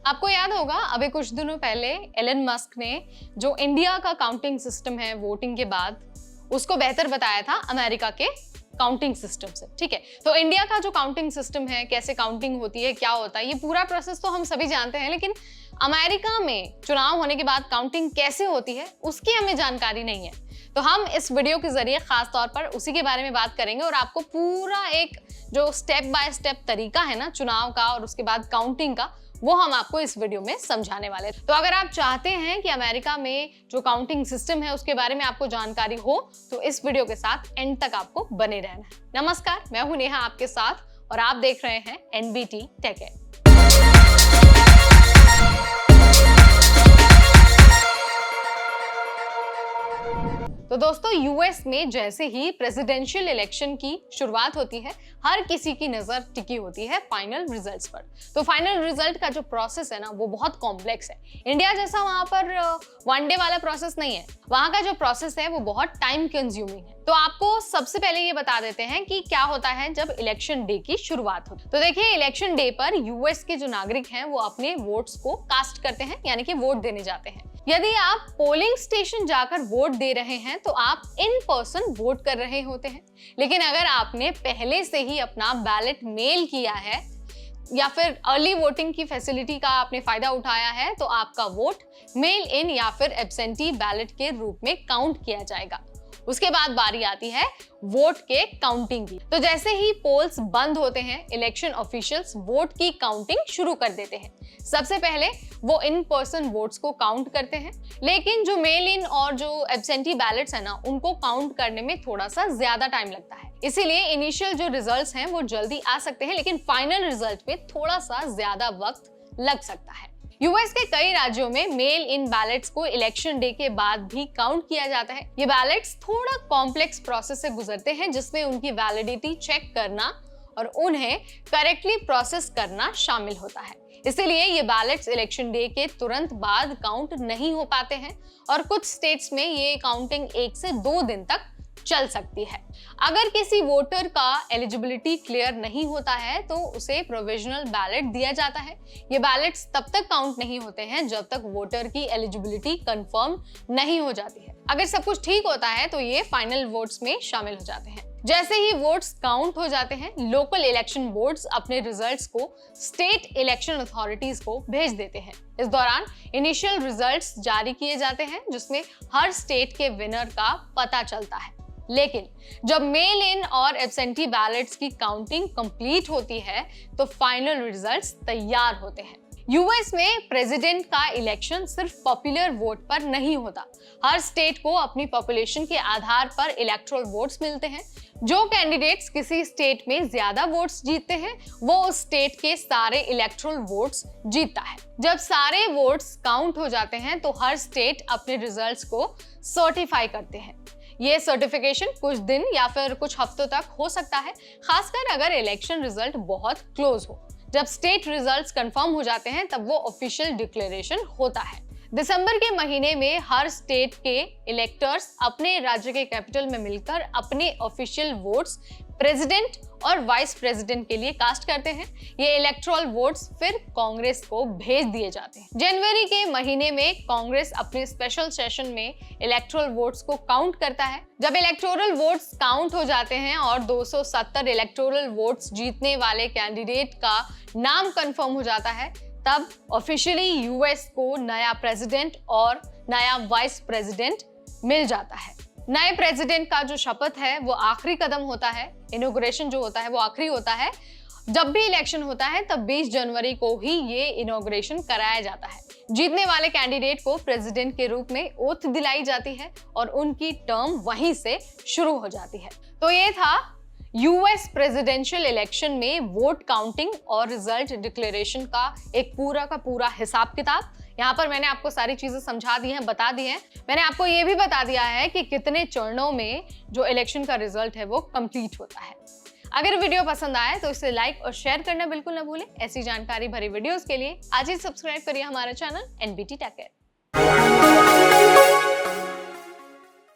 आपको याद होगा अभी कुछ दिनों पहले एलन मस्क ने जो इंडिया का काउंटिंग सिस्टम है वोटिंग के बाद उसको बेहतर बताया था अमेरिका के काउंटिंग सिस्टम से। ठीक है, तो इंडिया का जो काउंटिंग सिस्टम है, कैसे काउंटिंग होती है, क्या होता है, ये पूरा प्रोसेस तो हम सभी जानते हैं, लेकिन अमेरिका में चुनाव होने के बाद काउंटिंग कैसे होती है उसकी हमें जानकारी नहीं है। तो हम इस वीडियो के जरिए खास तौर पर उसी के बारे में बात करेंगे और आपको पूरा एक जो स्टेप बाय स्टेप तरीका है ना चुनाव का और उसके बाद काउंटिंग का, वो हम आपको इस वीडियो में समझाने वाले हैं। तो अगर आप चाहते हैं कि अमेरिका में जो काउंटिंग सिस्टम है उसके बारे में आपको जानकारी हो तो इस वीडियो के साथ एंड तक आपको बने रहना है। नमस्कार, मैं हूं नेहा आपके साथ और आप देख रहे हैं एनबीटी टेक एड। तो दोस्तों, यूएस में जैसे ही प्रेसिडेंशियल इलेक्शन की शुरुआत होती है, हर किसी की नजर टिकी होती है फाइनल रिजल्ट्स पर। तो फाइनल रिजल्ट का जो प्रोसेस है ना वो बहुत कॉम्प्लेक्स है। इंडिया जैसा वहां पर वन डे वाला प्रोसेस नहीं है। वहां का जो प्रोसेस है वो बहुत टाइम कंज्यूमिंग है। तो आपको सबसे पहले ये बता देते हैं कि क्या होता है जब इलेक्शन डे की शुरुआत होती है। तो देखिए, इलेक्शन डे पर यूएस के जो नागरिक हैं वो अपने वोट्स को कास्ट करते हैं, यानी कि वोट देने जाते हैं। यदि आप पोलिंग स्टेशन जाकर वोट दे रहे हैं तो आप इन पर्सन वोट कर रहे होते हैं। लेकिन अगर आपने पहले से ही अपना बैलेट मेल किया है या फिर अर्ली वोटिंग की फैसिलिटी का आपने फायदा उठाया है तो आपका वोट मेल इन या फिर एब्सेंटी बैलेट के रूप में काउंट किया जाएगा। उसके बाद बारी आती है वोट के काउंटिंग की। तो जैसे ही पोल्स बंद होते हैं, इलेक्शन ऑफिशियल्स वोट की काउंटिंग शुरू कर देते हैं। सबसे पहले वो इन पर्सन वोट्स को काउंट करते हैं, लेकिन जो मेल इन और जो एब्सेंटी बैलेट्स है ना उनको काउंट करने में थोड़ा सा ज्यादा टाइम लगता है। इसीलिए इनिशियल जो रिजल्ट्स हैं वो जल्दी आ सकते हैं, लेकिन फाइनल रिजल्ट में थोड़ा सा ज्यादा वक्त लग सकता है। यूएस के कई राज्यों में मेल इन बैलेट्स को इलेक्शन डे के बाद भी काउंट किया जाता है। ये बैलेट्स थोड़ा कॉम्प्लेक्स प्रोसेस से गुजरते हैं जिसमें उनकी वैलिडिटी चेक करना और उन्हें करेक्टली प्रोसेस करना शामिल होता है। इसीलिए ये बैलेट्स इलेक्शन डे के तुरंत बाद काउंट नहीं हो पाते हैं और कुछ स्टेट्स में ये काउंटिंग 1 से 2 दिन तक चल सकती है। अगर किसी वोटर का एलिजिबिलिटी क्लियर नहीं होता है तो उसे प्रोविजनल बैलेट दिया जाता है। ये बैलेट्स तब तक काउंट नहीं होते हैं जब तक वोटर की एलिजिबिलिटी कंफर्म नहीं हो जाती है। अगर सब कुछ ठीक होता है तो ये फाइनल वोट्स में शामिल हो जाते हैं। जैसे ही वोट्स काउंट हो जाते हैं, लोकल इलेक्शन बोर्ड्स अपने रिजल्ट्स को स्टेट इलेक्शन अथॉरिटीज को भेज देते हैं। इस दौरान इनिशियल रिजल्ट्स जारी किए जाते हैं जिसमें हर स्टेट के विनर का पता चलता है। लेकिन जब मेल इन और एब्सेंटी बैलेट्स की काउंटिंग कंप्लीट होती है तो फाइनल रिजल्ट्स तैयार होते हैं। यूएस में प्रेसिडेंट का इलेक्शन सिर्फ पॉपुलर वोट पर नहीं होता। हर स्टेट को अपनी पॉपुलेशन के आधार पर इलेक्टोरल वोट्स मिलते हैं। जो कैंडिडेट्स किसी स्टेट में ज्यादा वोट्स जीतते हैं वो उस स्टेट के सारे इलेक्टोरल वोट्स जीतता है। जब सारे वोट्स काउंट हो जाते हैं तो हर स्टेट अपने रिजल्ट्स को सर्टिफाई करते हैं। ये सर्टिफिकेशन कुछ दिन या फिर कुछ हफ्तों तक हो सकता है, खासकर अगर इलेक्शन रिजल्ट बहुत क्लोज हो। जब स्टेट रिजल्ट्स कंफर्म हो जाते हैं तब वो ऑफिशियल डिक्लेरेशन होता है। दिसंबर के महीने में हर स्टेट के इलेक्टर्स अपने राज्य के कैपिटल में मिलकर अपने ऑफिशियल वोट्स प्रेसिडेंट और वाइस प्रेसिडेंट के लिए कास्ट करते हैं। ये इलेक्टोरल वोट्स फिर कांग्रेस को भेज दिए जाते हैं। जनवरी के महीने में कांग्रेस अपने स्पेशल सेशन में इलेक्टोरल वोट्स को काउंट करता है। जब इलेक्टोरल वोट्स काउंट हो जाते हैं और 270 इलेक्टोरल वोट्स जीतने वाले कैंडिडेट का नाम कंफर्म हो जाता है, तब ऑफिशियली यूएस को नया प्रेसिडेंट और नया वाइस प्रेसिडेंट मिल जाता है। नए प्रेसिडेंट का जो शपथ है वो आखिरी कदम होता है। इनॉग्रेशन जो होता है वो आखिरी होता है। जब भी इलेक्शन होता है तब 20 जनवरी को ही ये इनॉग्रेशन कराया जाता है। जीतने वाले कैंडिडेट को प्रेसिडेंट के रूप में ओथ दिलाई जाती है और उनकी टर्म वहीं से शुरू हो जाती है। तो ये था यूएस प्रेसिडेंशियल इलेक्शन में वोट काउंटिंग और रिजल्ट डिक्लेरेशन का एक पूरा का पूरा हिसाब किताब। यहाँ पर मैंने आपको सारी चीजें समझा दी हैं, बता दी हैं। मैंने आपको ये भी बता दिया है कि कितने चरणों में जो इलेक्शन का रिजल्ट है वो कंप्लीट होता है। अगर वीडियो पसंद आए तो इसे लाइक और शेयर करना बिल्कुल ना भूलें। ऐसी जानकारी भरी वीडियोस के लिए आज ही सब्सक्राइब करिए हमारा चैनल एनबीटी टेक एड।